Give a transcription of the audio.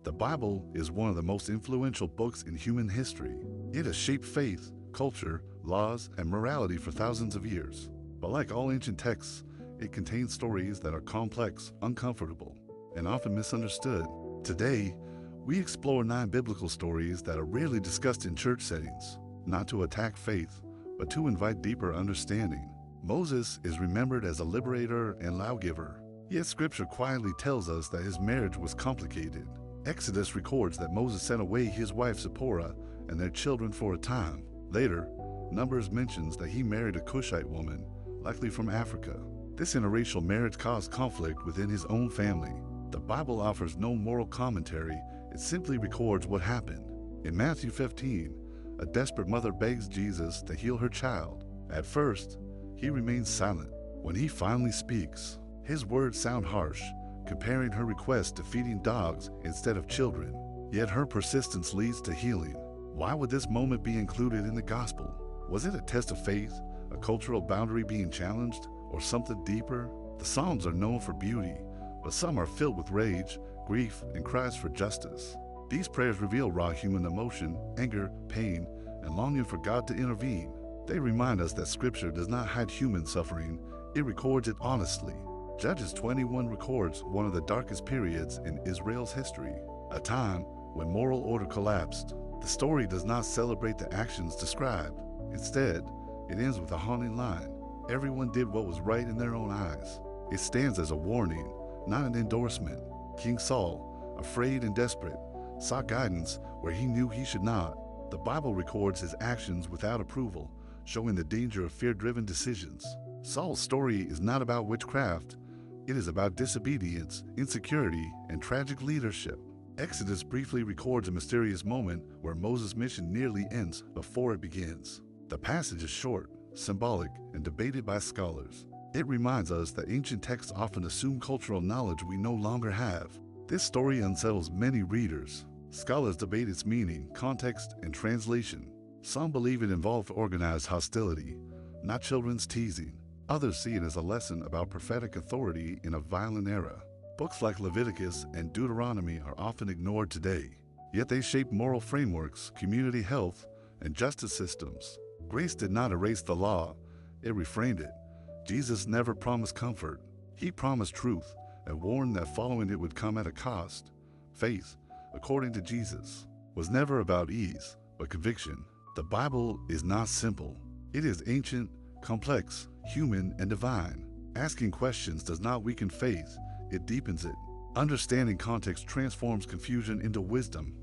The Bible is one of the most influential books in human history. It has shaped faith, culture, laws, and morality for thousands of years. But like all ancient texts, it contains stories that are complex, uncomfortable, and often misunderstood. Today, we explore 9 biblical stories that are rarely discussed in church settings, not to attack faith, but to invite deeper understanding. Moses is remembered as a liberator and lawgiver, yet Scripture quietly tells us that his marriage was complicated. Exodus records that Moses sent away his wife Zipporah and their children for a time. Later, Numbers mentions that he married a Cushite woman, likely from Africa. This interracial marriage caused conflict within his own family. The Bible offers no moral commentary, it simply records what happened. In Matthew 15, a desperate mother begs Jesus to heal her child. At first, he remains silent. When he finally speaks, his words sound harsh, comparing her request to feeding dogs instead of children. Yet her persistence leads to healing. Why would this moment be included in the gospel? Was it a test of faith, a cultural boundary being challenged, or something deeper? The Psalms are known for beauty, but some are filled with rage, grief, and cries for justice. These prayers reveal raw human emotion, anger, pain, and longing for God to intervene. They remind us that Scripture does not hide human suffering, it records it honestly. Judges 21 records one of the darkest periods in Israel's history, a time when moral order collapsed. The story does not celebrate the actions described. Instead, it ends with a haunting line: everyone did what was right in their own eyes. It stands as a warning, not an endorsement. King Saul, afraid and desperate, sought guidance where he knew he should not. The Bible records his actions without approval, showing the danger of fear-driven decisions. Saul's story is not about witchcraft. It is about disobedience, insecurity, and tragic leadership. Exodus briefly records a mysterious moment where Moses' mission nearly ends before it begins. The passage is short, symbolic, and debated by scholars. It reminds us that ancient texts often assume cultural knowledge we no longer have. This story unsettles many readers. Scholars debate its meaning, context, and translation. Some believe it involved organized hostility, not children's teasing. Others see it as a lesson about prophetic authority in a violent era. Books like Leviticus and Deuteronomy are often ignored today, yet they shape moral frameworks, community health, and justice systems. Grace did not erase the law, it reframed it. Jesus never promised comfort. He promised truth and warned that following it would come at a cost. Faith, according to Jesus, was never about ease, but conviction. The Bible is not simple. It is ancient, complex, human, and divine. Asking questions does not weaken faith, it deepens it. Understanding context transforms confusion into wisdom.